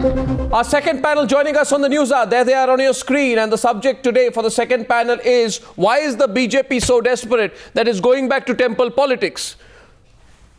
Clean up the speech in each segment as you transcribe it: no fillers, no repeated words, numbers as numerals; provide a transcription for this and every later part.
Our second panel joining us on the Newshour. There they are on your screen. And the subject today for the second panel is, why is the BJP so desperate that it's going back to temple politics?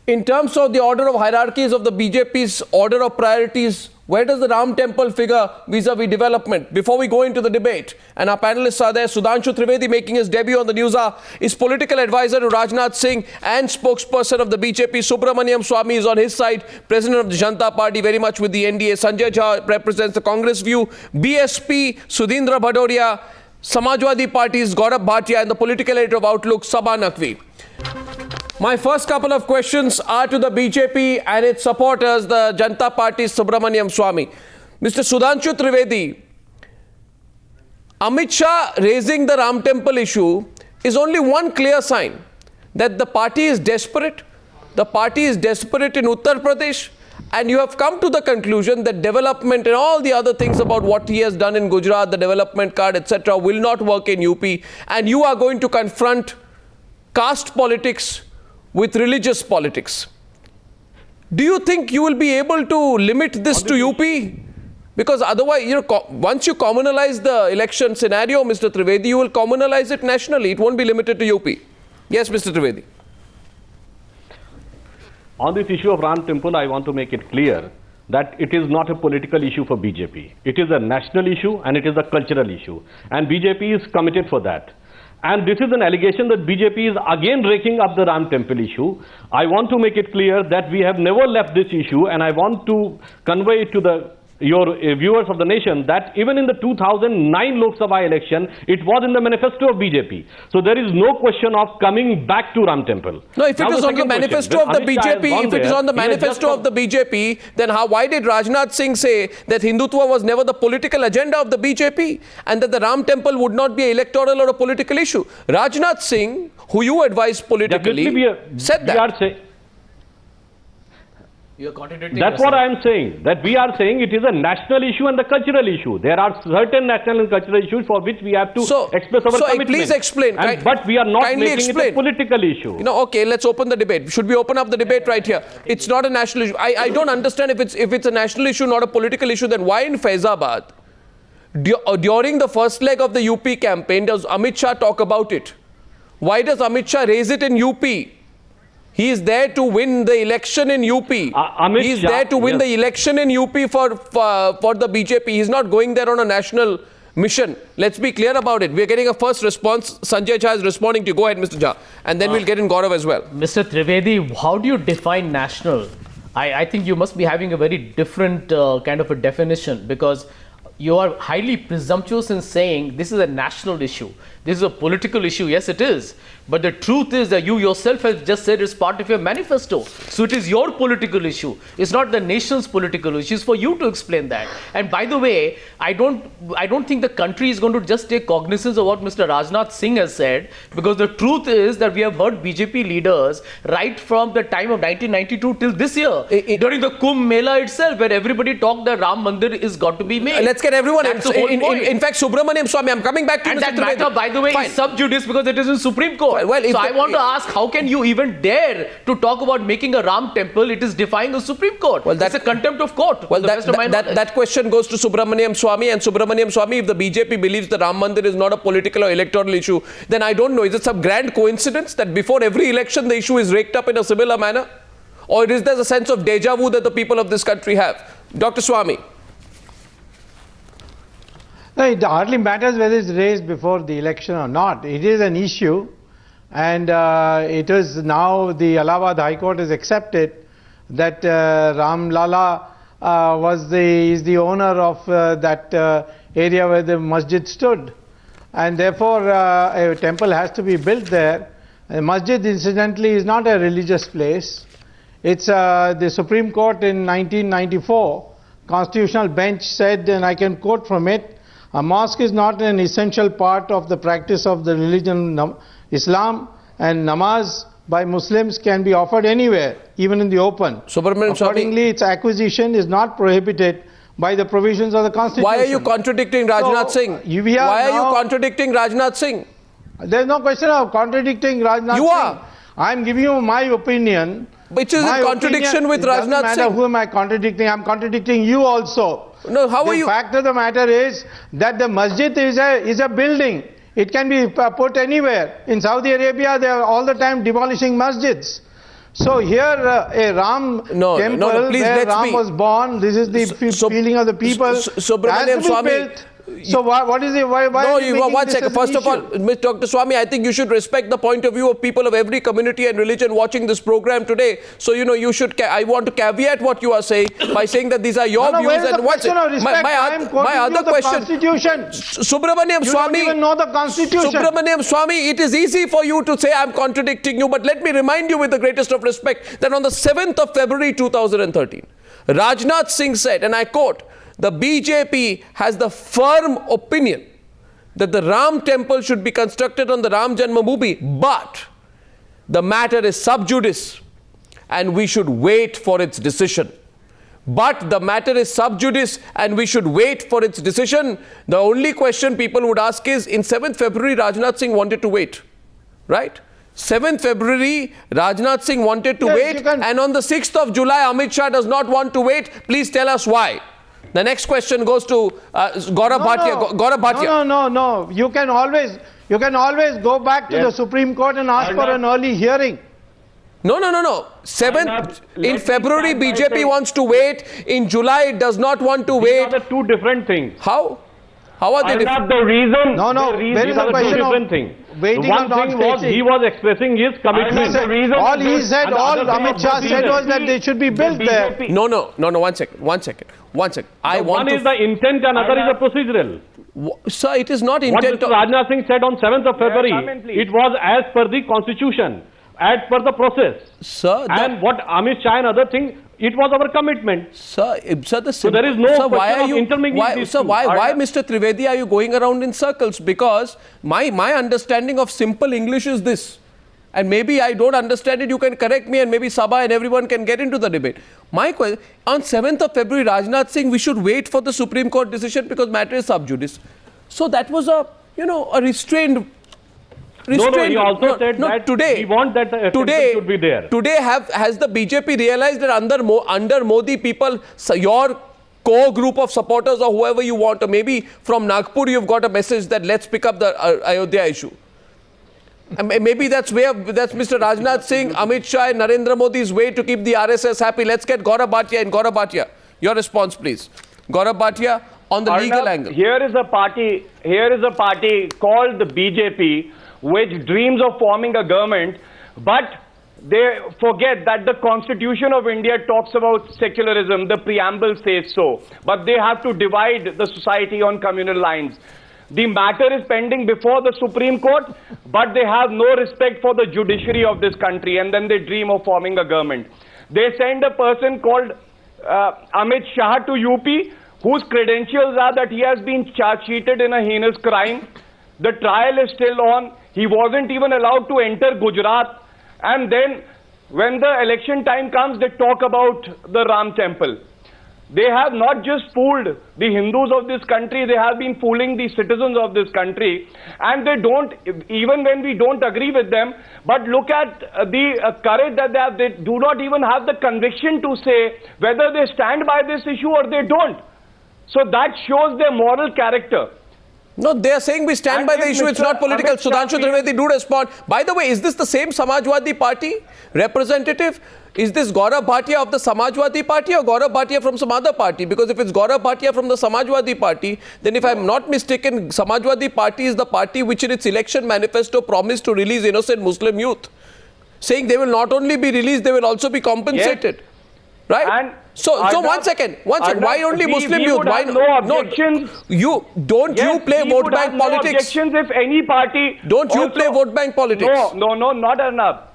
In terms of the order of hierarchies of the BJP's order of priorities, where does the Ram Temple figure vis-a-vis development? Before we go into the debate, and our panelists are there, Sudhanshu Trivedi making his debut on the Newshour is political advisor to Rajnath Singh and spokesperson of the BJP. Subramanian Swamy is on his side, president of the Janata Party, very much with the NDA. Sanjay represents the Congress view. BSP, Sudhindra Bhadoria, Samajwadi Party's Gaurav Bhatia, and the political editor of Outlook, Saba Naqvi. My first couple of questions are to the BJP and its supporters, the Janata Party's Subramanian Swamy. Mr. Sudhanshu Trivedi, Amit Shah raising the Ram Temple issue is only one clear sign that the party is desperate. The party is desperate in Uttar Pradesh, and you have come to the conclusion that development and all the other things about what he has done in Gujarat, the development card, etc., will not work in UP, and you are going to confront caste politics with religious politics. Do you think you will be able to limit this to UP? Because otherwise, once you communalize the election scenario, Mr. Trivedi, you will communalize it nationally. It won't be limited to UP. Yes, Mr. Trivedi. On this issue of Ram Temple, I want to make it clear that it is not a political issue for BJP. It is a national issue and it is a cultural issue. And BJP is committed for that. And this is an allegation that BJP is again raking up the Ram Temple issue. I want to make it clear that we have never left this issue, and I want to convey to your viewers of the nation that even in the 2009 Lok Sabha election, it was in the manifesto of BJP. So there is no question of coming back to Ram Temple. No, if it is on the manifesto of the BJP, if it is on the manifesto of the BJP, then why did Rajnath Singh say that Hindutva was never the political agenda of the BJP and that the Ram Temple would not be an electoral or a political issue? Rajnath Singh, who you advise politically, said that. You are contradicting That's yourself. what I am saying. That we are saying it is a national issue and the cultural issue. There are certain national and cultural issues for which we have to express our commitment. Please explain. But we are not making it a political issue. Okay, let's open the debate. Should we open up the debate right here? It's not a national issue. I don't understand if it's a national issue, not a political issue, then why in Faizabad, during the first leg of the UP campaign, does Amit Shah talk about it? Why does Amit Shah raise it in UP? He is there to win the election in UP. He is there to win the election in UP for the BJP. He is not going there on a national mission. Let's be clear about it. We are getting a first response. Sanjay Jha is responding to you. Go ahead, Mr. Jha. And then we'll get in Gaurav as well. Mr. Trivedi, how do you define national? I think you must be having a very different kind of a definition, because you are highly presumptuous in saying this is a national issue. This is a political issue. Yes, it is. But the truth is that you yourself have just said it's part of your manifesto. So it is your political issue. It's not the nation's political issue. It's for you to explain that. And by the way, I don't think the country is going to just take cognizance of what Mr. Rajnath Singh has said, because the truth is that we have heard BJP leaders right from the time of 1992 till this year, during the Kumbh Mela itself, where everybody talked that Ram Mandir is got to be made. Let's get everyone in fact, Subramanian Swamy, I'm coming back to and Mr. that matter, by the way, is sub judice because it is in Supreme Court. So I want to ask, how can you even dare to talk about making a Ram temple? It is defying the Supreme Court. Well, that's a contempt of court. Well, that question goes to Subramanian Swamy. And Subramanian Swamy, if the BJP believes the Ram Mandir is not a political or electoral issue, then I don't know, is it some grand coincidence that before every election the issue is raked up in a similar manner? Or is there a sense of deja vu that the people of this country have? Dr. Swamy. No, it hardly matters whether it's raised before the election or not. It is an issue, and it is now the Allahabad High Court has accepted that Ram Lala is the owner of that area where the masjid stood, and therefore a temple has to be built there. The masjid, incidentally, is not a religious place. It's the Supreme Court in 1994 constitutional bench said, and I can quote from it, a mosque is not an essential part of the practice of the religion Islam, and namaz by Muslims can be offered anywhere, even in the open. Accordingly, its acquisition is not prohibited by the provisions of the Constitution. Why are you contradicting Rajnath Singh? Why are you contradicting Rajnath Singh? There is no question of contradicting Rajnath Singh. You are. I am giving you my opinion. Which is in contradiction with Rajnath Singh. Who am I contradicting? I am contradicting you also. No, how are you? The fact of the matter is that the masjid is a building. It can be put anywhere. In Saudi Arabia, they are all the time demolishing masjids. So here, a Ram temple please, where Ram was born, this is the feeling of the people, Subramanian Swamy. So what is it? Why no, are you making one this second. as an First of all, Dr. Swamy, I think you should respect the point of view of people of every community and religion watching this program today. So, you should, I want to caveat what you are saying by saying that these are your views. Where is the question of respect? My other question, Constitution. Subramanian Swamy. You don't even know the Constitution. Subramanian Swamy, it is easy for you to say I'm contradicting you, but let me remind you with the greatest of respect that on the 7th of February 2013, Rajnath Singh said, and I quote, the BJP has the firm opinion that the Ram temple should be constructed on the Ram Janmabhoomi, but the matter is sub judice and we should wait for its decision. But the matter is sub judice and we should wait for its decision. The only question people would ask is, in 7th February, Rajnath Singh wanted to wait, right? 7th February, Rajnath Singh wanted to wait, and on the 6th of July, Amit Shah does not want to wait. Please tell us why. The next question goes to Gaurav Bhatia. Gaurav Bhatia. No. You can always go back to the Supreme Court and ask for an early hearing. No. 7th in February, BJP wants to wait. In July, it does not want to wait. These are the two different things. How are they different? The reason. No. There is a question different thing. Waiting one thing was he was expressing his commitment. All Amit Shah said was that they should be built there. No. One second. One is the intent, another is the procedural. Sir, it is not intent. What Mr. Rajnath Singh said on 7th of February, it was as per the constitution, as per the process. Sir, and what Amit Shah and other things, it was our commitment. So there is no question of intermingling these two. Why, Mr. Trivedi, are you going around in circles? Because my understanding of simple English is this. And maybe I don't understand it, you can correct me, and maybe Saba and everyone can get into the debate. My question, on 7th of February, Rajnath Singh, we should wait for the Supreme Court decision because matter is sub judice. So that was a restrained. He also said that today, we want that the should be there. Today, has the BJP realized that under Modi people, your core group of supporters or whoever you want, or maybe from Nagpur, you've got a message that let's pick up the Ayodhya issue. Maybe that's Mr. Rajnath Singh, Amit Shah and Narendra Modi's way to keep the RSS happy. Let's get Gaurav Bhatia in. Gaurav Bhatia, your response, please. Gaurav Bhatia, on the legal angle. Here is a party called the BJP, which dreams of forming a government, but they forget that the Constitution of India talks about secularism. The preamble says so, but they have to divide the society on communal lines. The matter is pending before the Supreme Court, but they have no respect for the judiciary of this country, and then they dream of forming a government. They send a person called Amit Shah to UP, whose credentials are that he has been charge-sheeted in a heinous crime. The trial is still on. He wasn't even allowed to enter Gujarat. And then, when the election time comes, they talk about the Ram temple. They have not just fooled the Hindus of this country, they have been fooling the citizens of this country. And they don't, even when we don't agree with them, but look at the courage that they have. They do not even have the conviction to say whether they stand by this issue or they don't. So that shows their moral character. No, they are saying we stand by the issue, it's not political. Sudhanshu Trivedi, do respond. By the way, is this the same Samajwadi Party representative? Is this Gaurav Bhatia of the Samajwadi Party or Gaurav Bhatia from some other party? Because if it's Gaurav Bhatia from the Samajwadi Party, then if I'm not mistaken, Samajwadi Party is the party which in its election manifesto promised to release innocent Muslim youth. Saying they will not only be released, they will also be compensated. Yes. Right? And so one second. Why only Muslim youth? Why no objections? You play vote bank politics? No objections if any party. Don't you play vote bank politics? No, not Arnab.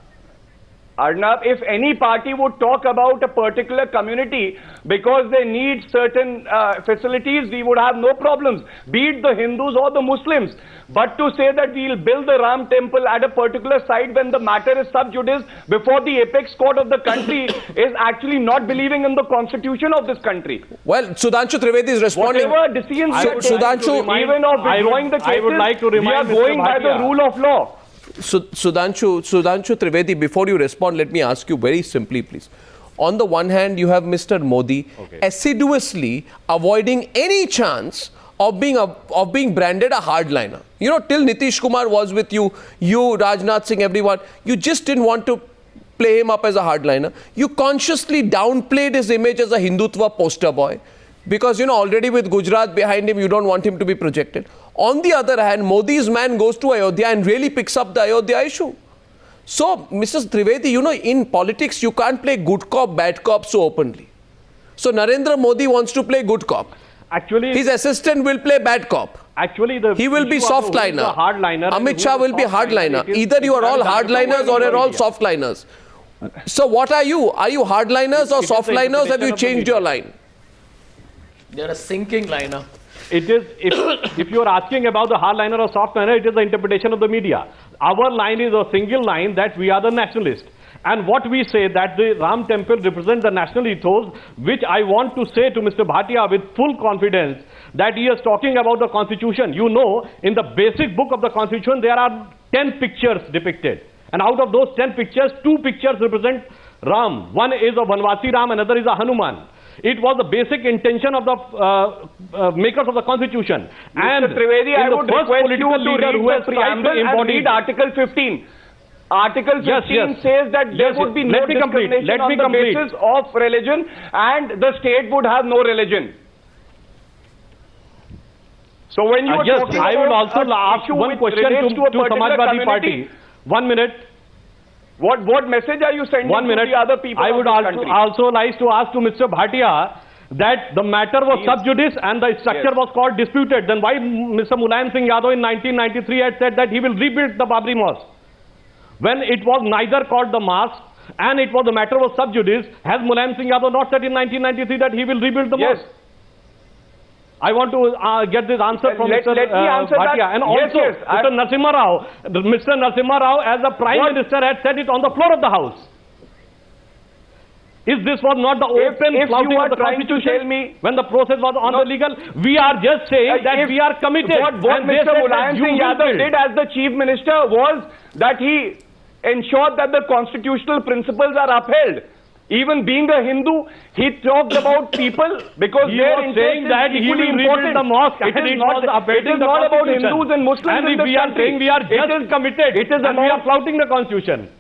Arnab, if any party would talk about a particular community because they need certain facilities, we would have no problems, be it the Hindus or the Muslims. But to say that we will build the Ram temple at a particular site when the matter is sub judice before the apex court of the country is actually not believing in the constitution of this country. Well, Sudhanshu Trivedi is responding. Whatever decisions even of withdrawing the cases, I would like to remind we are going by the rule of law. Sudhanshu Trivedi, before you respond, let me ask you very simply, please. On the one hand, you have Mr. Modi assiduously avoiding any chance of being branded a hardliner. You know, till Nitish Kumar was with you, Rajnath Singh, everyone, you just didn't want to play him up as a hardliner. You consciously downplayed his image as a Hindutva poster boy because, you know, already with Gujarat behind him, you don't want him to be projected. On the other hand, Modi's man goes to Ayodhya and really picks up the Ayodhya issue. So, Mrs. Trivedi, you know, in politics, you can't play good cop, bad cop so openly. So, Narendra Modi wants to play good cop. Actually, his assistant will play bad cop. Actually, he will be softliner. Amit Shah will be hardliner. Either you are all hardliners or you're all softliners. So what are you? Are you hardliners or softliners? Have you changed your line? You're a sinking liner. It is, if you are asking about the hardliner or softliner, it is the interpretation of the media. Our line is a single line that we are the nationalists. And what we say that the Ram temple represents the national ethos, which I want to say to Mr. Bhatia with full confidence that he is talking about the constitution. You know, in the basic book of the constitution, there are 10 pictures depicted. And out of those 10 pictures, 2 pictures represent Ram. One is a Vanvasi Ram, another is a Hanuman. It was the basic intention of the makers of the constitution. Mr. And Trivedi, I would request you to read the preamble and read Article 15. Article 15 says that there would be no discrimination on the basis of religion and the state would have no religion. So when you are talking I would also ask one question to Samajwadi Party. 1 minute. What message are you sending to the other people? I would also like to ask to Mr. Bhatia that the matter was sub judice and the structure was called disputed. Then why Mr. Mulayam Singh Yadav in 1993 had said that he will rebuild the Babri Mosque? When it was neither called the mosque and it was the matter was sub judice, has Mulayam Singh Yadav not said in 1993 that he will rebuild the mosque? I want to get this answer from Mr. Bhatia. And also, Mr. Narasimha Rao as the Prime Minister had said it on the floor of the House. If this was not the open flouting of the Constitution, when the process was on the legal, we are just saying that we are committed. What Mr. Mulayam Singh Yadav did as the Chief Minister was that he ensured that the constitutional principles are upheld. Even being a Hindu, he talked about people because he was saying that he will rebuild the mosque. It is not about Hindus and Muslims in this country. We are just committed. It is and we are flouting the Constitution.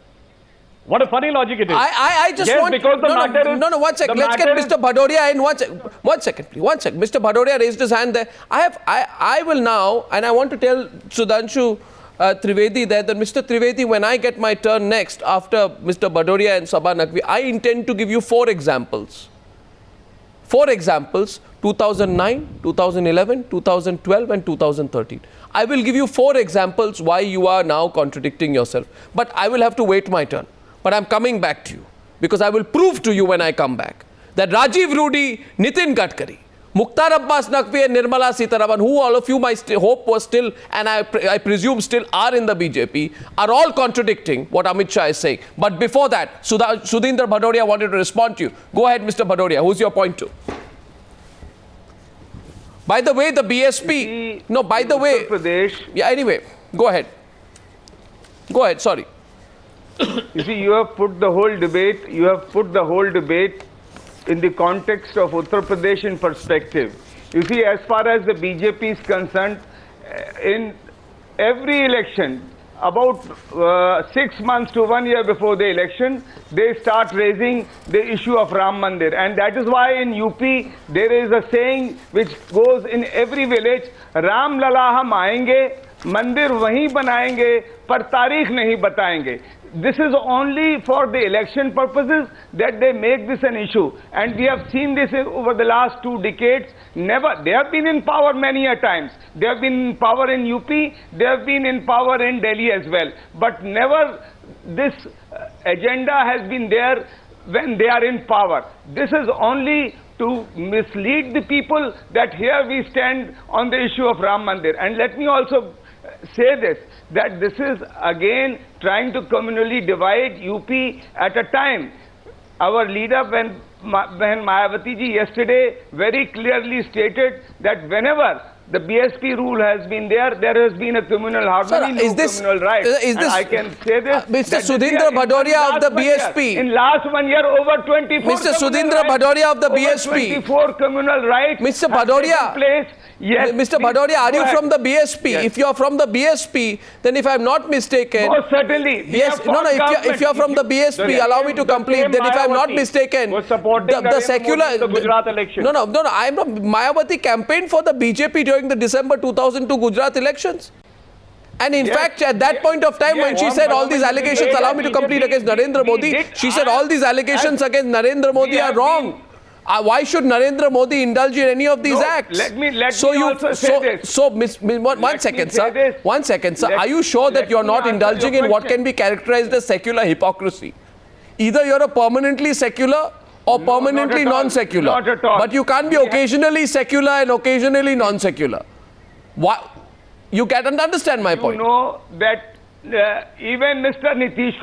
What a funny logic it is. I just want... because the matter is... No, 1 second. Let's get Mr. Bhadoria in. 1 second, please. 1 second. Mr. Bhadoria raised his hand there. I will now, and I want to tell Sudhanshu Trivedi that Mr. Trivedi, when I get my turn next after Mr. Bhadoria and Saba Naqvi, I intend to give you 4 examples. 4 examples, 2009, 2011, 2012 and 2013. I will give you 4 examples why you are now contradicting yourself. But I will have to wait my turn. But I'm coming back to you because I will prove to you when I come back that Rajiv Rudi, Nitin Gadkari, Mukhtar Abbas Naqvi and Nirmala Sitharaman, who all of you my hope was still, and I presume still are in the BJP, are all contradicting what Amit Shah is saying. But before that, Sudhindra Bhadoria wanted to respond to you. Go ahead, Mr. Bhadoria. Who's your point to? By the way, the BSP... No, by the way... Uttar Pradesh... Yeah, anyway, go ahead. Go ahead, sorry. You see, you have put the whole debate in the context of Uttar Pradesh in perspective. You see, as far as the BJP is concerned, in every election, about 6 months to 1 year before the election, they start raising the issue of Ram Mandir. And that is why in UP, there is a saying which goes in every village, Ram Lala hum aayenge, Mandir wahi banayenge, par tarikh nahi batayenge. This is only for the election purposes that they make this an issue. And we have seen this over the last 2 decades. Never. They have been in power many a times. They have been in power in UP. They have been in power in Delhi as well. But never this agenda has been there when they are in power. This is only to mislead the people that here we stand on the issue of Ram Mandir. And let me also say this, that this is again trying to communally divide UP at a time. Our leader, when Mayawati ji yesterday very clearly stated that whenever the BSP rule has been there. There has been a communal harmony, communal rights. I can say this. Mr. Sudhindra Bhadoria of the BSP. In last 1 year, over 24. Mr. Sudhindra Bhadoria of the BSP. 24 communal rights. Mr. Bhadoria. Yes. Mr. Bhadoria, are you from the BSP? Yes. If you are from the BSP, then if I am not mistaken. Oh, certainly. Yes. No. If you are from the BSP, allow me to complete. Then if I am not mistaken, the secular. The Gujarat election. No. I am not. Mayawati campaigned for the BJP during the December 2002 Gujarat elections. And in fact, at that point of time, when she said all these allegations, allow me to complete, against Narendra Modi, she said all these allegations against Narendra Modi are wrong. Why should Narendra Modi indulge in any of these acts? Let me also say this. One second, sir. Are you sure that you're not indulging in what can be characterized as secular hypocrisy? Either you're a permanently secular or permanently non-secular. Not at all. But you can't be occasionally secular and occasionally non-secular. You can't understand my point. You know that even Mr. Nitish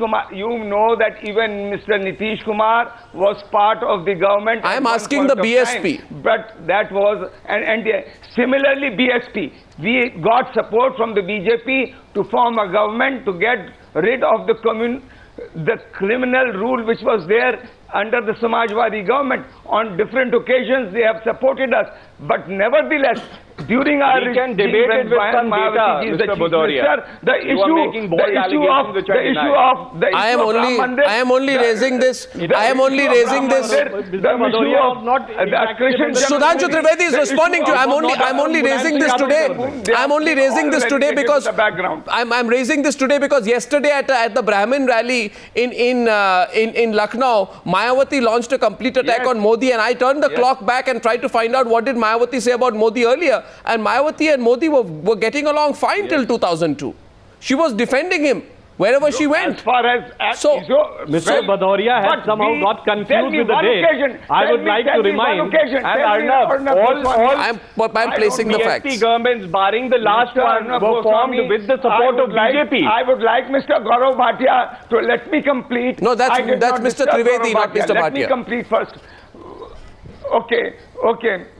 Kumar, was part of the government. I am asking the BSP. But that was, and similarly BSP, we got support from the BJP to form a government to get rid of the criminal rule which was there under the Samajwadi government. On different occasions they have supported us, but nevertheless, during our we can debate it with some data, Mr. Bhadoria. I am only raising this. Sudhanshu Trivedi is responding to you. I'm only raising this today. I'm only raising this today because I'm raising this today because yesterday at the Brahmin rally in Lucknow, Mayawati launched a complete attack on Modi, and I turned the clock back and tried to find out what did Mayawati say about Modi earlier. And Mayawati and Modi were getting along fine till 2002. She was defending him wherever she went. As far as Mr. Bhadoria has somehow got confused with the date. I would like to remind, and Arnab, I'm placing the facts. BJP governments, barring the last one, were formed with the support of BJP. I would like Mr. Gaurav Bhatia to let me complete. No, that's Mr. Trivedi, not Mr. Bhatia. Let me complete first. Okay,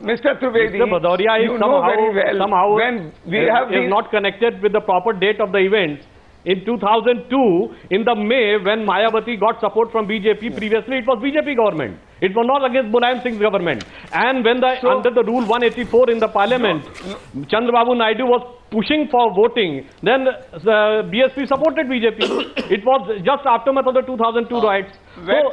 Mr. Trivedi, Mr. Bhadoria is somehow when we have is not connected with the proper date of the events. In 2002, in the May, when Mayawati got support from BJP, previously it was BJP government. It was not against Mulayam Singh's government. And when under the rule 184 in the parliament, Chandrababu Naidu was pushing for voting, then the BSP supported BJP. It was just aftermath of the 2002 riots. Mr.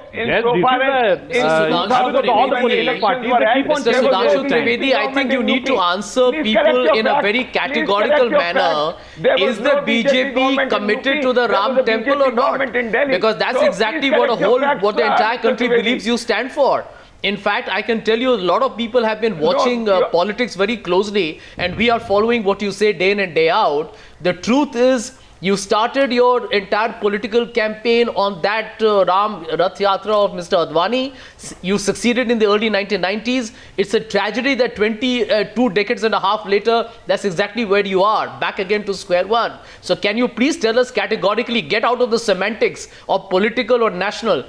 Sudhanshu Trivedi, I think you need to answer people in a very categorical manner. Is the BJP committed to the Ram temple or not? Because that's exactly what the entire country believes you stand for. In fact, I can tell you a lot of people have been watching politics very closely, and we are following what you say day in and day out. The truth is, you started your entire political campaign on that Ram Rath Yatra of Mr. Advani. You succeeded in the early 1990s. It's a tragedy that 2 decades and a half later, that's exactly where you are, back again to square one. So can you please tell us categorically, get out of the semantics of political or national.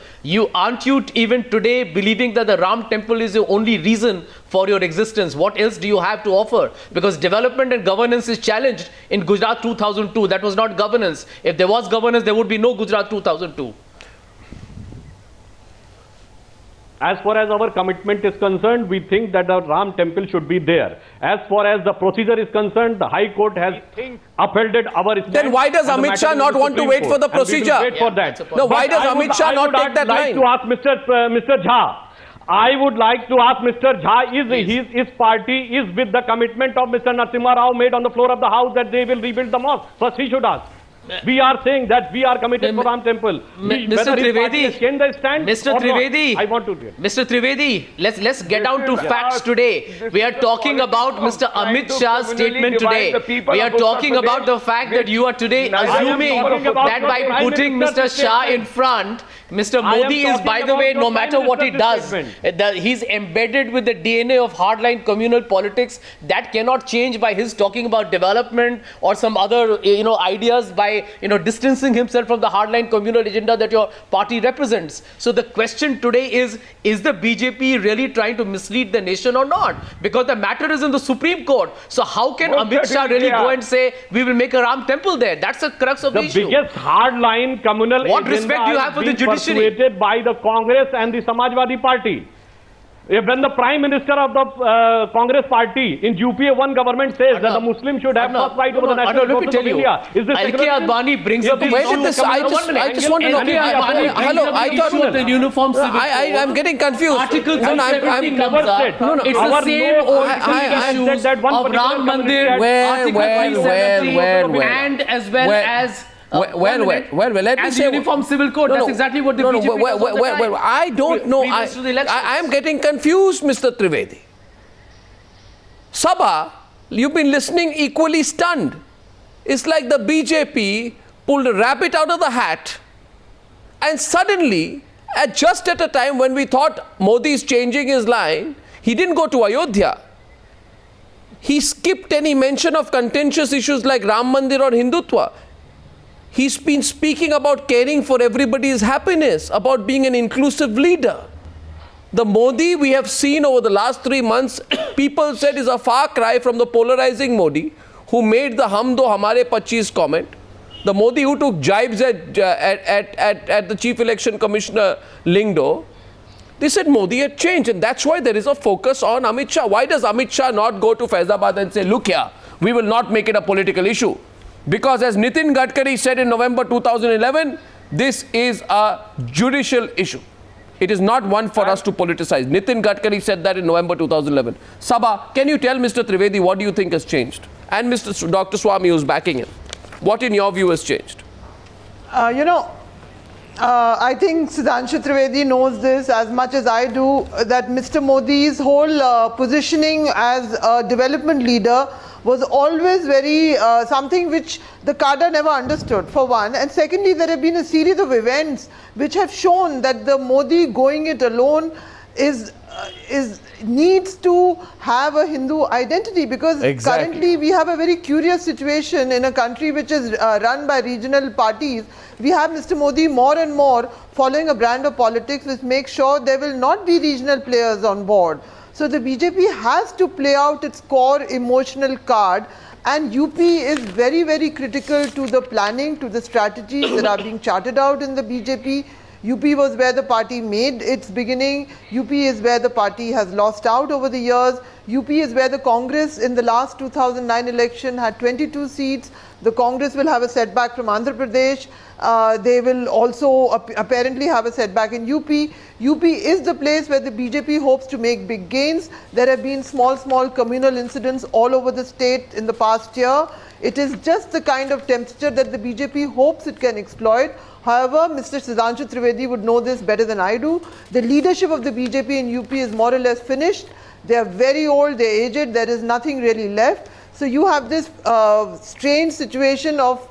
Aren't you even today believing that the Ram temple is the only reason for your existence? What else do you have to offer? Because development and governance is challenged in Gujarat 2002. That was not governance. If there was governance, there would be no Gujarat 2002. As far as our commitment is concerned, we think that the Ram temple should be there. As far as the procedure is concerned, the High Court has upheld our stand. Then why does Amit Shah not want to wait for the procedure? Wait for that. No, why does Amit Shah not take that line? I would like to ask Mr. Jha. I would like to ask Mr. Jha, his party is with the commitment of Mr. Narasimha Rao made on the floor of the House that they will rebuild the mosque? First he should ask. We are saying that we are committed to Ram temple. Mr. Trivedi, I want to hear. Mr. Trivedi, let's get down to facts today. We are talking about Mr. Amit Shah's statement today. We are talking about the fact that you are today assuming that by putting Mr. Shah in front, Mr. I am Modi is, talking by the about way, your no Prime matter what he Minister's does, statement. he's embedded with the DNA of hardline communal politics. That cannot change by his talking about development or some other, ideas by, distancing himself from the hardline communal agenda that your party represents. So the question today is the BJP really trying to mislead the nation or not? Because the matter is in the Supreme Court. So how can Most Amit Shah really certainly, go yeah. and say, we will make a Ram temple there? That's the crux of the The issue. biggest hardline communal What agenda respect do you have for the is being judiciary? persuaded by the Congress and the Samajwadi Party. When the Prime Minister of the Congress Party in UPA-1 government says that the Muslims should have first right over the national let me resources tell of you, India, is this L.K. secularism? Advani brings up the Where issue did this? of I communal just want to know. L.K. Advani Hello, I brings up the thought. issue of the Uniform Civil Code. I'm getting confused. Article No, no, 370 I'm- comes I'm- up. no, no, It's our the same law- old I issues said that one of particular Ram Mandir, community Article Well, 370, well. and as well as Well, let me as say. the Uniform Civil Code. That's exactly what the BJP does all the time. I don't know. Previous to the elections. I am getting confused, Mr. Trivedi. Saba, you've been listening equally stunned. It's like the BJP pulled a rabbit out of the hat, and suddenly, just at a time when we thought Modi is changing his line, he didn't go to Ayodhya. He skipped any mention of contentious issues like Ram Mandir or Hindutva. He's been speaking about caring for everybody's happiness, about being an inclusive leader. The Modi we have seen over the last 3 months, people said is a far cry from the polarizing Modi who made the Hum Do Hamare 25 comment. The Modi who took jibes at the Chief Election Commissioner Lingdo. They said Modi had changed, and that's why there is a focus on Amit Shah. Why does Amit Shah not go to Faizabad and say, look here, we will not make it a political issue? Because as Nitin Gadkari said in November 2011, this is a judicial issue. It is not one for us to politicize. Nitin Gadkari said that in November 2011. Saba, can you tell Mr. Trivedi what do you think has changed? And Dr. Swamy who's backing him. What in your view has changed? I think Sudhanshu Trivedi knows this as much as I do, that Mr. Modi's whole positioning as a development leader was always very something which the cadre never understood, for one. And secondly, there have been a series of events which have shown that the Modi going it alone needs to have a Hindu identity, because currently we have a very curious situation in a country which is run by regional parties. We have Mr. Modi more and more following a brand of politics which makes sure there will not be regional players on board. So the BJP has to play out its core emotional card, and UP is very, very critical to the planning, to the strategies that are being charted out in the BJP. UP was where the party made its beginning. UP is where the party has lost out over the years. UP is where the Congress in the last 2009 election had 22 seats. The Congress will have a setback from Andhra Pradesh. They will also apparently have a setback in UP. UP is the place where the BJP hopes to make big gains. There have been small communal incidents all over the state in the past year. It is just the kind of temperature that the BJP hopes it can exploit. However, Mr. Sudhanshu Trivedi would know this better than I do. The leadership of the BJP in UP is more or less finished. They are very old, they are aged, there is nothing really left. So you have this strange situation of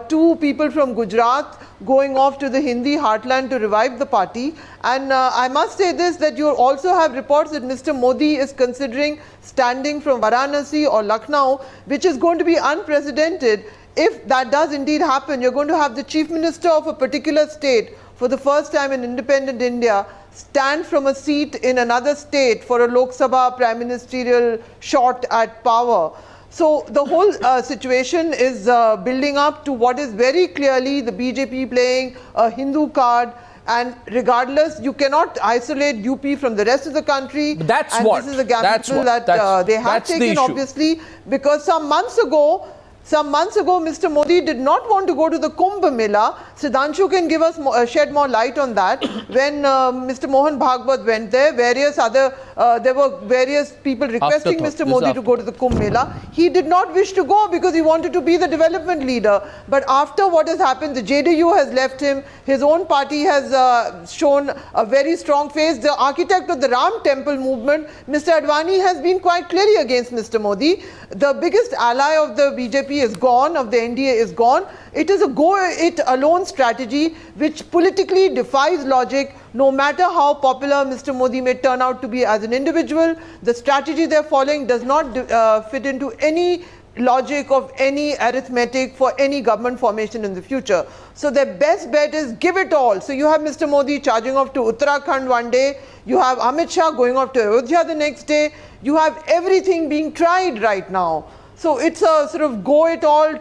two people from Gujarat going off to the Hindi heartland to revive the party. And I must say this, that you also have reports that Mr. Modi is considering standing from Varanasi or Lucknow, which is going to be unprecedented. If that does indeed happen, you're going to have the chief minister of a particular state for the first time in independent India stand from a seat in another state for a Lok Sabha prime ministerial shot at power. So the whole situation is building up to what is very clearly the BJP playing a Hindu card. And regardless, you cannot isolate UP from the rest of the country. But that's and what. This is a gamble That's that they have taken, obviously, because some months ago, Mr. Modi did not want to go to the Kumbh Mela. Sudhanshu can give us shed more light on that. When Mr. Mohan Bhagwat went there, various other there were various people requesting Mr. Modi to go to the Kumbh Mela. He did not wish to go because he wanted to be the development leader. But after what has happened, the JDU has left him. His own party has shown a very strong face. The architect of the Ram Temple movement, Mr. Advani, has been quite clearly against Mr. Modi. The biggest ally of the BJP is gone, of the NDA is gone. It is a go-it-alone strategy which politically defies logic. No matter how popular Mr. Modi may turn out to be as an individual, the strategy they're following does not fit into any logic of any arithmetic for any government formation in the future. So their best bet is give it all. So you have Mr. Modi charging off to Uttarakhand one day, you have Amit Shah going off to Ayodhya the next day, you have everything being tried right now. So it's a sort of go it all,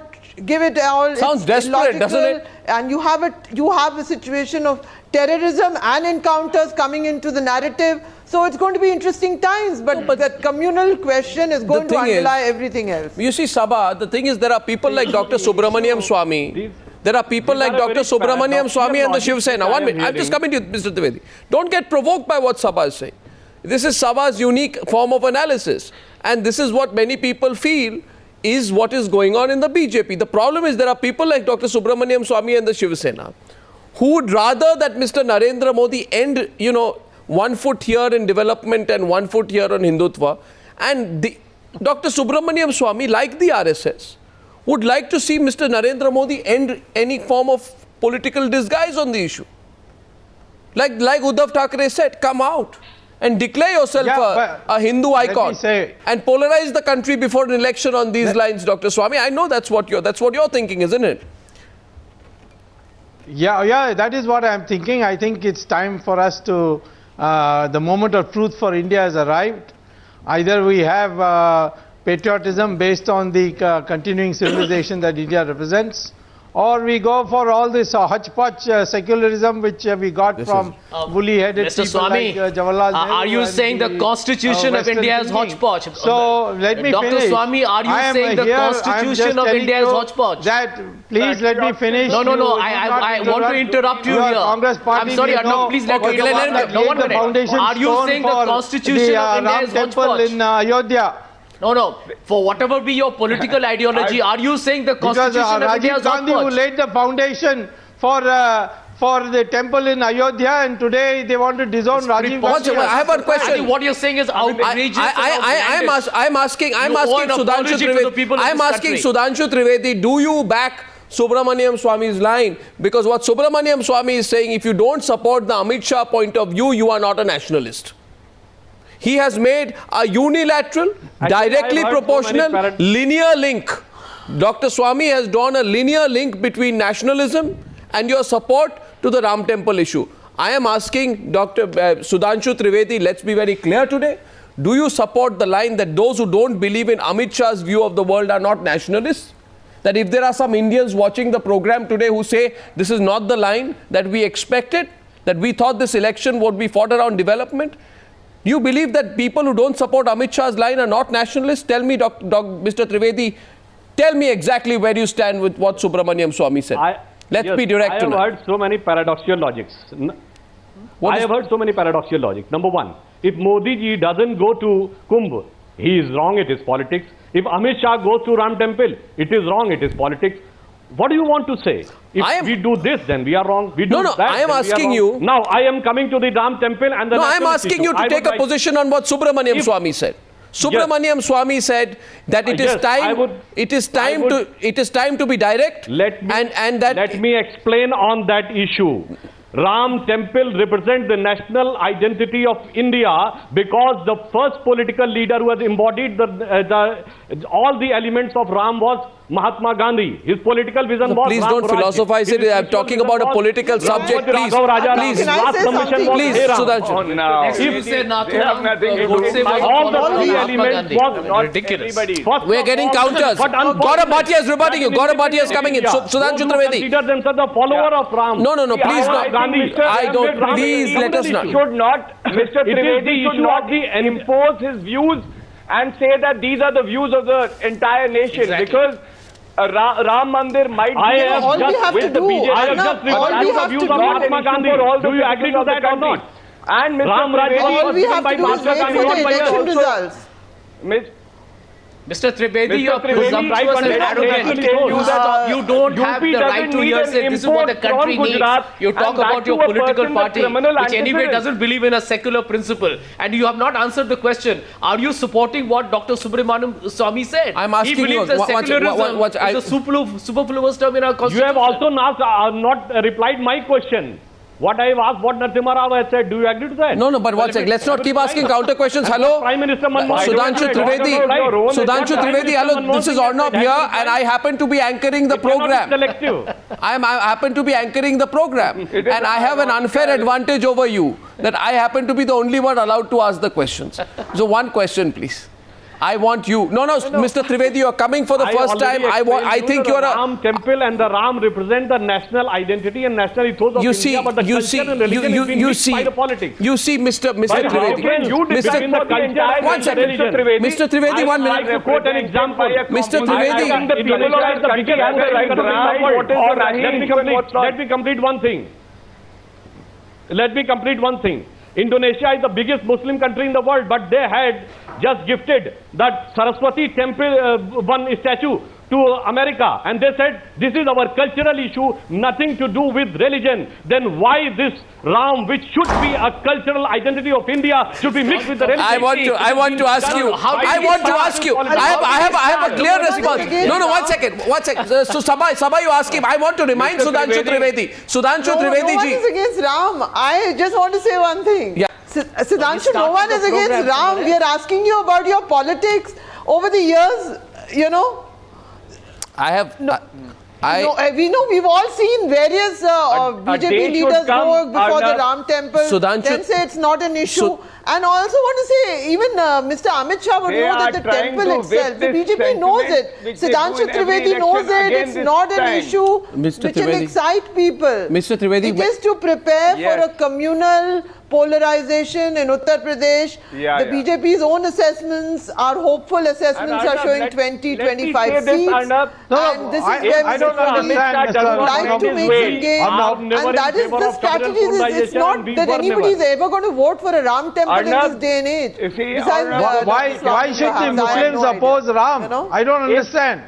give it all. Sounds desperate, doesn't it? And you have a situation of terrorism and encounters coming into the narrative. So it's going to be interesting times, but that communal question is going to underlie everything else. You see, Saba, the thing is there are people like Dr. Subramanian Swamy. There are people like Dr. Subramanian Swamy and the Shiv Sena. 1 minute, I'm just coming to you, Mr. Trivedi. Don't get provoked by what Saba is saying. This is Saba's unique form of analysis. And this is what many people feel is what is going on in the BJP. The problem is there are people like Dr. Subramanian Swamy and the Shiv Sena who would rather that Mr. Narendra Modi end, 1 foot here in development and 1 foot here on Hindutva. And Dr. Subramanian Swamy, like the RSS, would like to see Mr. Narendra Modi end any form of political disguise on the issue. Like Uddhav Thackeray said, come out and declare yourself a Hindu icon and polarize the country before an election on these lines, Dr. Swamy. I know that's what you're thinking, isn't it? Yeah, that is what I'm thinking. I think it's time for us to, the moment of truth for India has arrived. Either we have patriotism based on the continuing civilization that India represents, or we go for all this hodgepodge secularism which we got from woolly-headed people Swamy, like Jawaharlal Nehru. Are you saying the Constitution of India is hodgepodge? So let me Dr. finish. Swamy, are you saying the Constitution of India is hodgepodge? Please let me finish. No. I want to interrupt you here. Congress party, I'm sorry, Arnab, please let me interrupt. No, 1 minute. Are you saying the Constitution of India is hodgepodge? In Ayodhya. No. For whatever be your political ideology, are you saying the Constitution of India is Rajiv Gandhi, who hodgepodge? laid the foundation for the temple in Ayodhya, and today they want to disown Rajiv Gandhi. I have a question. I think what you're saying is outrageous. I'm asking Sudhanshu Trivedi. I'm asking Sudhanshu Trivedi, do you back Subramanian Swamy's line? Because what Subramanian Swamy is saying, if you don't support the Amit Shah point of view, you are not a nationalist. He has made a unilateral, directly proportional, linear link. Dr. Swamy has drawn a linear link between nationalism and your support to the Ram Temple issue. I am asking Dr. Sudhanshu Trivedi, let's be very clear today. Do you support the line that those who don't believe in Amit Shah's view of the world are not nationalists? That if there are some Indians watching the program today who say this is not the line that we expected, that we thought this election would be fought around development, do you believe that people who don't support Amit Shah's line are not nationalists? Tell me, Mr. Trivedi, tell me exactly where you stand with what Subramanian Swamy said. Let's be direct tonight. I have heard so many paradoxical logics. Number one, if Modi ji doesn't go to Kumbh, he is wrong, it is politics. If Amit Shah goes to Ram Temple, it is wrong, it is politics. What do you want to say? If we do this, then we are wrong. We do that, I am asking you. Now, I am coming to the Ram Temple and the I am asking you to take a position on what Subramanian Swamy said. Subramanian Swamy said that it is time to be direct. Let me explain on that issue. Ram Temple represents the national identity of India because the first political leader who has embodied all the elements of Ram was Mahatma Gandhi. His political vision was Please Ram don't philosophize it. I'm talking about a political subject. Please, Sudhanshu. All the three elements was ridiculous. We're getting counters. Gaurav Bhatia is rebutting you. Gaurav Bhatia is coming in. Sudhanshu Trivedi. Consider themselves the follower of Ram. No, please not. I don't. Please let us not. Mr. Trivedi should not impose his views and say that these are the views of the entire nation, because Ram Mandir might be all we have to do. I have just referred to the views of Mahatma Gandhi. Do you agree to that or not? And Mr. Ram Raj Trivedi, All we have to do is Mahatma wait Gandhi for not the by election also- results. Mr. Trivedi, Mr. you are Trivedi, presumptuous and I arrogant. can tell you that, You don't have UP the right doesn't to need hear an say this is what the import from country needs. Gujarat, You talk and that about your to a political person with party, criminal which anyway antecedents. doesn't believe in a secular principle. And you have not answered the question. Are you supporting what Dr. Subramanian Swamy said? I'm asking he believes you, that secularism is a superfluous term in our You constitution. have also not replied my question. What I have asked, what Narasimha Rao has said, do you agree to that? No, but one second. Let's not keep asking counter questions. Hello? Prime Minister Manmohan Sudhanshu Trivedi. Sudhanshu Trivedi, hello. This is Arnab here, and I happen to be anchoring the program. Selective. I happen to be anchoring the program, and I have an unfair advantage over you that I happen to be the only one allowed to ask the questions. So one question, please. I want you. No, Mr. Trivedi, you are coming for the first time. I think you are a. Ram temple and the Ram represent the national identity and national ethos of You India, but the culture and religion is being mixed by the politics. You see, Mr. How Trivedi. can you define the culture and One the second. religion? Mr. Trivedi, 1 I minute. like to quote an example. Mr. Trivedi. I think the people of the biggest Let me complete one thing. Let me complete one thing. Indonesia is the biggest Muslim country in the world, but they had just gifted that Saraswati temple one statue to America, and they said this is our cultural issue, nothing to do with religion. Then why this Ram, which should be a cultural identity of India, should be mixed with the religion? I want to ask you. I have a clear response. No, 1 second. 1 second. So Saba, you ask him. I want to remind Sudhanshu Trivedi. Sudhanshu Trivedi No one ji. is against Ram. I just want to say one thing. Yeah. Sudhanshu, no one is against Ram. We are asking you about your politics over the years, you know. I have. No, we know we've all seen various BJP day leaders should come, go before the Arnab. Ram temple, Sudhanshu- then say it's not an issue. And I also want to say, even Mr. Amit Shah would They know are that the trying temple to itself, the whip this BJP knows it. sentiment which they do Sudhanshu in every Trivedi knows election it. again It's this not an time. issue Mr. which will Trivedi. excite people. Mr. Trivedi, It is to prepare Yes. for a communal polarization in Uttar Pradesh. Yeah, The yeah. BJP's own assessments, our hopeful assessments are Arnab, showing let 20, me 25 say this, seats. Arnab. And this is where I don't Mr. Amit understand, Shah Mr. like to make way. some gains. Arnab, never And that in is favor the of capital strategy. It's polarization, not and we that were anybody is never. ever going to vote for a Ram temple in Arnab, this day and age. if he- Besides, Arnab, Why Swami should the perhaps, I have Muslims no idea. oppose Ram? You know? I don't understand.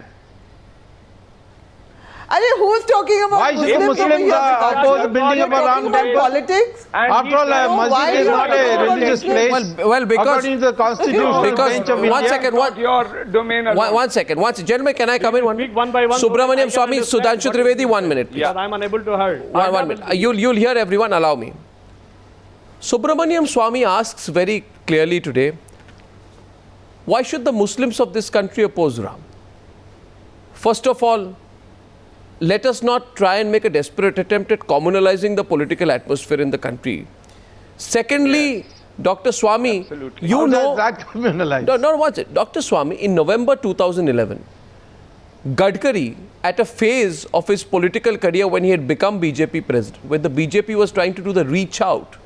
Who is talking about Why should the Muslims over Muslims here? oppose the building You're of a Ram talking about temple? politics? And After all, a he- why masjid do is you not talk a about religious Muslims? place. Well, because According to the constitutional bench of one India. second. Not your domain alone. One second. Gentlemen, can I come in? Speak one by one. Subramanian I can Swamy, understand Sudhanshu what is Trivedi, being 1 said. minute, please. Because I'm unable to hear. One minute. You'll hear everyone, allow me. Subramanian Swamy asks very clearly today, why should the Muslims of this country oppose Ram? First of all, let us not try and make a desperate attempt at communalizing the political atmosphere in the country. Secondly, Dr. Swamy, Absolutely. you How know... does that criminalize? No, watch it. Dr. Swamy, in November 2011, Gadkari, at a phase of his political career when he had become BJP president, when the BJP was trying to do the reach out,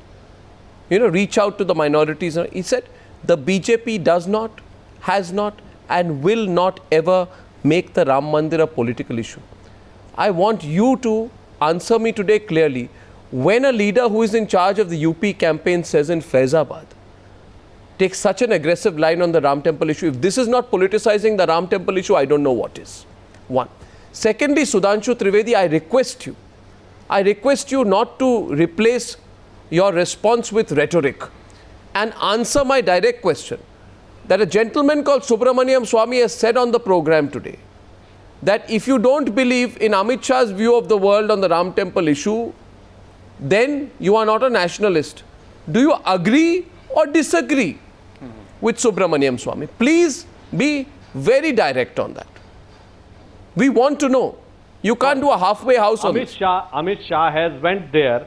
reach out to the minorities, he said, the BJP does not, has not, and will not ever make the Ram Mandir a political issue. I want you to answer me today clearly. When a leader who is in charge of the UP campaign says in Faizabad, takes such an aggressive line on the Ram temple issue, if this is not politicizing the Ram temple issue, I don't know what is. One. Secondly, Sudhanshu Trivedi, I request you not to replace your response with rhetoric and answer my direct question that a gentleman called Subramanian Swamy has said on the program today that if you don't believe in Amit Shah's view of the world on the Ram temple issue, then you are not a nationalist. Do you agree or disagree with Subramanian Swamy? Please be very direct on that. We want to know. You can't do a halfway house on this. Amit Shah has went there.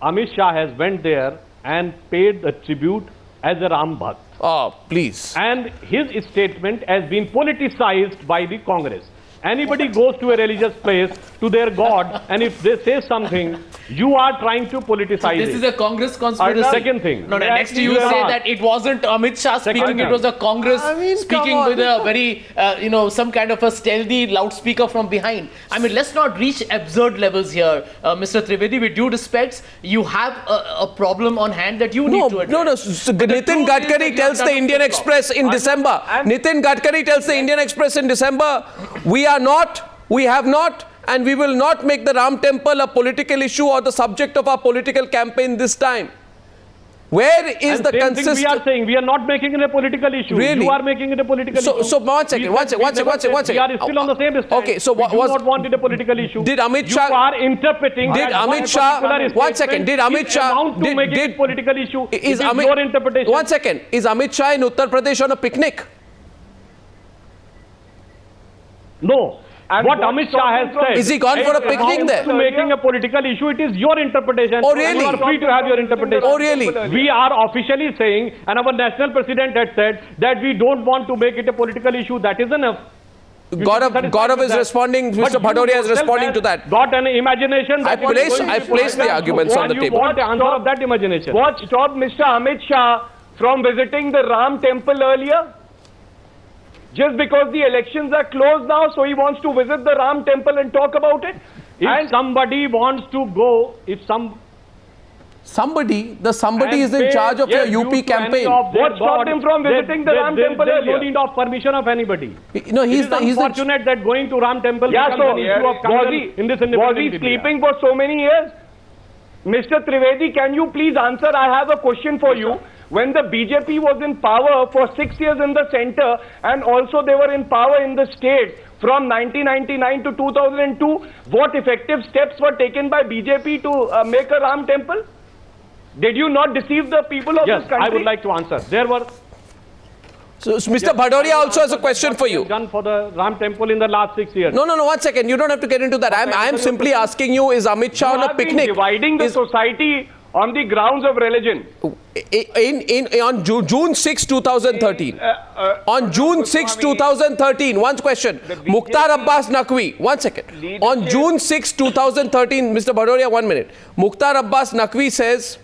Amit Shah has went there and paid the tribute as a Ram Bhakt. Oh, please. And his statement has been politicized by the Congress. Anybody goes to a religious place, to their God, and if they say something, you are trying to politicize This it. is a Congress conspiracy. Second thing. No, next you say that it wasn't Amit Shah speaking, it was a Congress speaking with a very, some kind of a stealthy loudspeaker from behind. I mean, let's not reach absurd levels here. Mr. Trivedi, with due respects, you have a problem on hand that you need to address. No. So Nitin Gadkari tells the Indian Express in December. Nitin Gadkari tells the Indian Express in December, we have not, and we will not make the Ram Temple a political issue or the subject of our political campaign this time. Where is the consistency? We are saying we are not making it a political issue. Really? You are making it a political issue. So one second. We are still on the same stand. Okay, so what we do was not want it a political issue. Did Amit Shah? You are interpreting. Did Amit Shah? One second. Did Amit Shah? Did it a political issue? Is your interpretation? 1 second. Is Amit Shah in Uttar Pradesh on a picnic? No. And what Amit Shah has said. Is he gone for a picnic there? To making a political issue, it is your interpretation. Oh, really? You are free to have your interpretation. Oh, really? We are officially saying, and our national president had said, that we don't want to make it a political issue. That is enough. Gaurav is responding, Mr. Bhadoria is responding to that. Got an imagination. I placed the arguments on the table. You want the answer of that imagination. What stopped Mr. Amit Shah from visiting the Ram temple earlier? Just because the elections are closed now, so he wants to visit the Ram temple and talk about it? If somebody wants to go, somebody is in charge of your UP campaign. What stopped him from visiting the Ram temple earlier? There is no need of permission of anybody. No, he's unfortunate that going to Ram temple becomes an issue of was he sleeping for so many years? Mr. Trivedi, can you please answer? I have a question for you. When the BJP was in power for 6 years in the center, and also they were in power in the state from 1999 to 2002, what effective steps were taken by BJP to make a Ram temple? Did you not deceive the people of this country? Yes, I would like to answer. There were... So Mr. Bhadoria also has a question for you. Done for the Ram temple in the last 6 years. No, 1 second. You don't have to get into that. I am simply asking you, is Amit Shah on a picnic? Dividing the society on the grounds of religion. On June 6, 2013. On June 6, 2013, one question. Mukhtar Abbas Naqvi, 1 second. On June 6, 2013, Mr. Bhadoria, 1 minute. Mukhtar Abbas Naqvi says,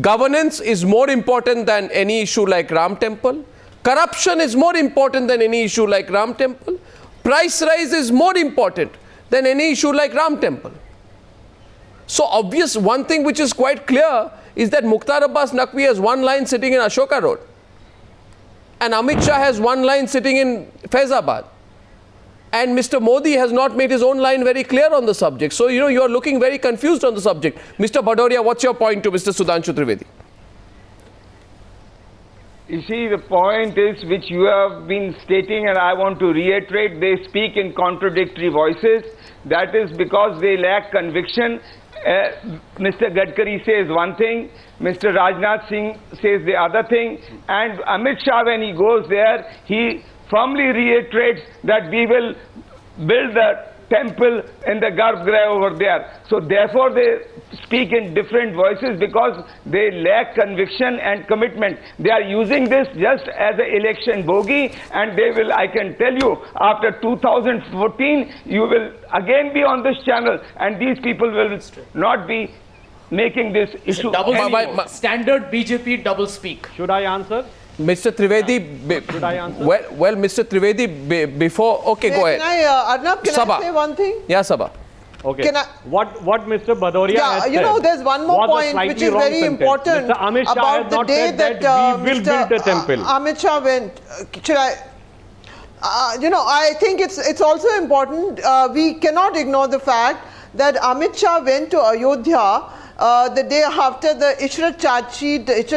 governance is more important than any issue like Ram Temple. Corruption is more important than any issue like Ram Temple. Price rise is more important than any issue like Ram Temple. So one thing which is quite clear is that Mukhtar Abbas Naqvi has one line sitting in Ashoka Road. And Amit Shah has one line sitting in Faizabad. And Mr. Modi has not made his own line very clear on the subject. So, you are looking very confused on the subject. Mr. Bhadoria, what's your point to Mr. Sudhanshu Trivedi? You see, the point is, which you have been stating, and I want to reiterate, they speak in contradictory voices. That is because they lack conviction. Mr. Gadkari says one thing, Mr. Rajnath Singh says the other thing, and Amit Shah, when he goes there, he firmly reiterates that we will build the temple in the Garbhagriha over there. So therefore they speak in different voices because they lack conviction and commitment. They are using this just as an election bogey, and they will, I can tell you, after 2014, you will again be on this channel, and these people will not be making this issue. Standard BJP double speak. Should I answer? Mr. Trivedi, should I answer? Well, Mr. Trivedi, before, okay, go ahead. Arnab, can I say one thing? Yeah, Saba. Okay. What Mr. Bhadoria has said, there's one more point which is very important about the day that we will build a temple. Amit Shah went. I think it's also important. We cannot ignore the fact that Amit Shah went to Ayodhya the day after the Ishrat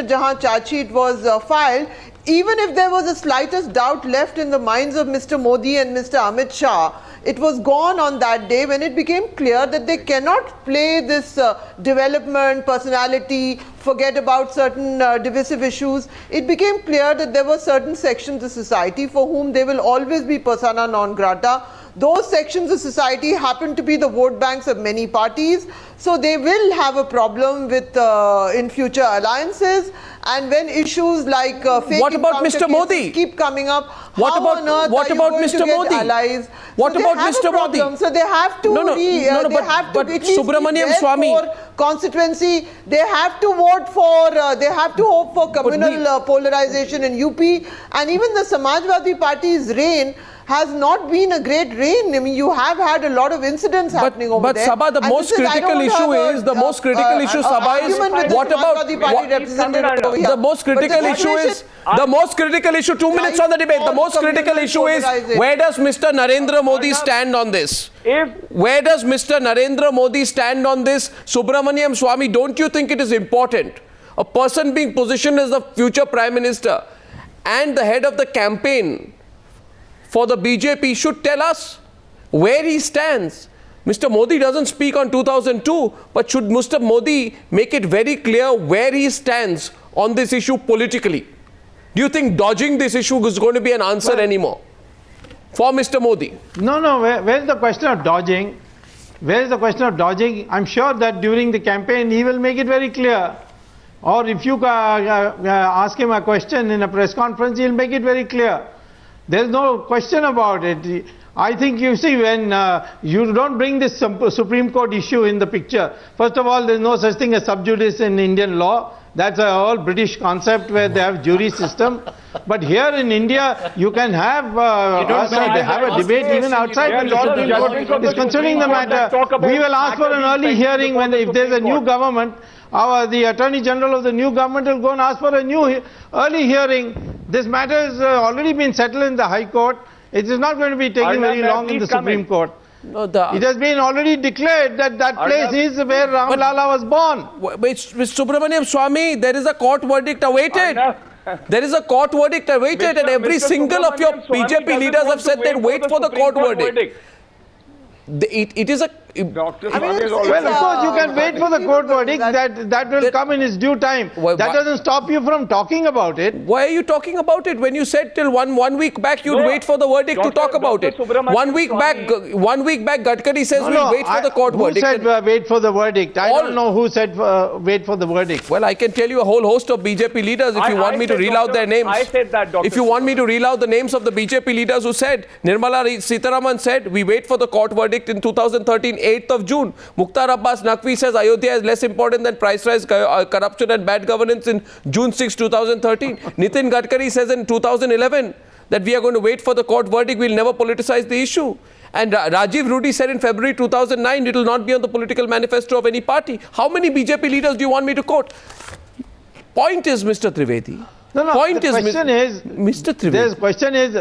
Jahan charge sheet was filed. Even if there was the slightest doubt left in the minds of Mr. Modi and Mr. Amit Shah, it was gone on that day when it became clear that they cannot play this development, personality, forget about certain divisive issues. It became clear that there were certain sections of society for whom they will always be persona non grata. Those sections of society happen to be the vote banks of many parties, so they will have a problem with in future alliances. And when issues like fake what about Mr. Modi keep coming up, what about Mr. Modi? Allies? What So about they have Mr. a problem. Modi? So they have to but at least Subramanian be there Swamy, for constituency. They have to vote for. They have to hope for communal polarization in UP, and even the Samajwadi Party's reign has not been a great reign. I mean, you have had a lot of incidents happening over there. But Saba, the most critical issue is Saba is what about the most critical issue is 2 minutes on the debate. The most critical issue is where does Mr. Narendra Modi stand on this? Where does Mr. Narendra Modi stand on this? Subramanian Swamy, don't you think it is important? A person being positioned as the future Prime Minister and the head of the campaign for the BJP should tell us where he stands. Mr. Modi doesn't speak on 2002, but should Mr. Modi make it very clear where he stands on this issue politically? Do you think dodging this issue is going to be an answer anymore for Mr. Modi? No. Where is the question of dodging? Where is the question of dodging? I'm sure that during the campaign he will make it very clear. Or if you ask him a question in a press conference, he'll make it very clear. There's no question about it. I think you see when you don't bring this Supreme Court issue in the picture. First of all, there's no such thing as sub judice in Indian law. That's a whole British concept where they have jury system. But here in India, you can have a debate even outside when the Supreme Court is considering the matter. We will ask for an early hearing if there's a new government. The Attorney General of the new government will go and ask for a new early hearing. This matter has already been settled in the High Court. It is not going to be taking very long in the Supreme Court. No, it has been already declared that place is where Ram Lala was born. With Subramanian Swamy, there is a court verdict awaited. There is a court verdict awaited, and every single of your BJP leaders have said they'd wait for the court verdict. It is a... Well, of course, you can wait for the court verdict. That will come in its due time. That doesn't stop you from talking about it. Why are you talking about it? When you said till one week back you'd wait for the verdict to talk about it. 1 week back, Gadkari says we'll wait for the court verdict. Who said wait for the verdict? I don't know who said wait for the verdict. Well, I can tell you a whole host of BJP leaders if you want me to reel out their names. I said that, Dr. If you want me to reel out the names of the BJP leaders who said, Nirmala Sitharaman said, we wait for the court verdict in 2013, 8th of June. Mukhtar Abbas Naqvi says Ayodhya is less important than price rise, corruption and bad governance in June 6, 2013. Nitin Gadkari says in 2011 that we are going to wait for the court verdict, we'll never politicize the issue. And Rajiv Rudi said in February 2009 it will not be on the political manifesto of any party. How many BJP leaders do you want me to quote? Point is, Mr. Trivedi. Mr. Trivedi. The question is,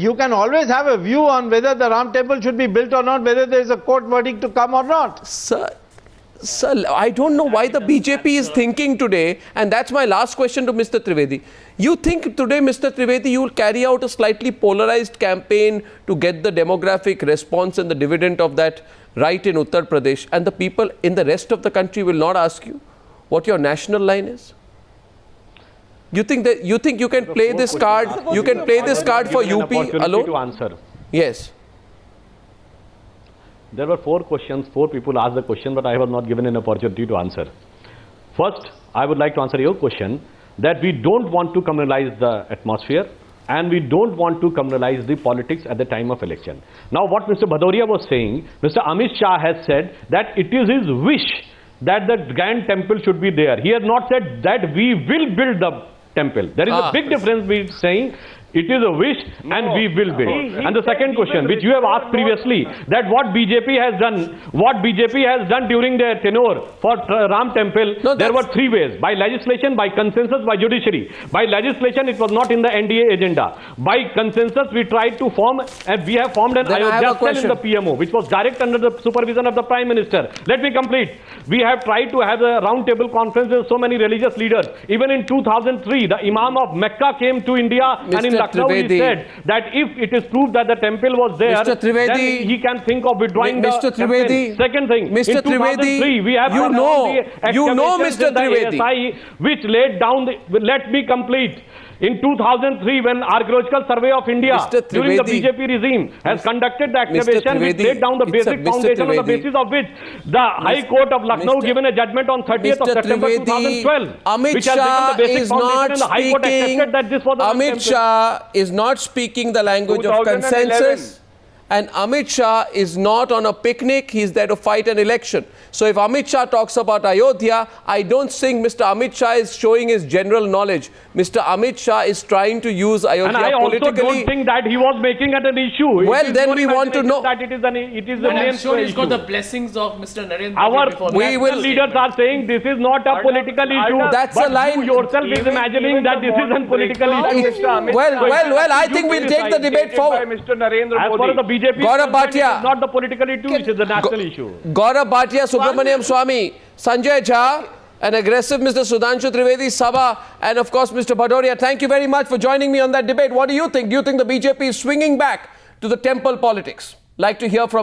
you can always have a view on whether the Ram temple should be built or not, whether there is a court verdict to come or not. Sir, I don't know why the BJP is thinking today, and that's my last question to Mr. Trivedi. You think today, Mr. Trivedi, you will carry out a slightly polarized campaign to get the demographic response and the dividend of that right in Uttar Pradesh, and the people in the rest of the country will not ask you what your national line is? You think you can play this card? You can play this card for UP alone? To answer. Yes. There were 4 questions. 4 people asked the question, but I was not given an opportunity to answer. First, I would like to answer your question that we don't want to communalize the atmosphere and we don't want to communalize the politics at the time of election. Now, what Mr. Bhadoria was saying, Mr. Amit Shah has said that it is his wish that the grand temple should be there. He has not said that we will build the temple. There is a big difference between saying it is a wish and we will build. And the second question, which you have asked previously, that what BJP has done during their tenure for Ram temple, there were 3 ways: by legislation, by consensus, by judiciary. By legislation, it was not in the NDA agenda. By consensus, we tried to form, and we have formed an Ayodhya cell in the PMO, which was direct under the supervision of the Prime Minister. Let me complete. We have tried to have a round table conference with so many religious leaders. Even in 2003, the Imam of Mecca came to India, and in Lucknow he said that if it is proved that the temple was there, then he can think of withdrawing the temple. Second thing, Mr. in 2003, we have you know Mr. Trivedi, ASI, which laid down the, let me complete. In 2003, when Archaeological Survey of India during the BJP regime has conducted the excavation which laid down the basic foundation on the basis of which the High Court of Lucknow given a judgment on 30th of September 2012, Amit Shah is not speaking. Amit Shah is not speaking the language of consensus And Amit Shah is not on a picnic, he's there to fight an election. So if Amit Shah talks about Ayodhya, I don't think Mr. Amit Shah is showing his general knowledge. Mr. Amit Shah is trying to use Ayodhya and I also politically. don't think that he was making it an issue. Well, then we want to know that it is And I'm sure he's got the blessings of Mr. Narendra. Our before leaders are saying this is not a political issue. That's but a line. You yourself is imagining that this is a political issue. Well, I think we'll take the debate forward. By Mr. Narendra As far as the BJP is Gaurav concerned, Bhatia. it is not the political issue, it is the national issue. Gaurav Bhatia, Subramanian Swamy, Sanjay Jha, an aggressive Mr. Sudhanshu Trivedi, Saba, and of course Mr. Bhadoria. Thank you very much for joining me on that debate. What do you think? Do you think the BJP is swinging back to the temple politics? Like to hear from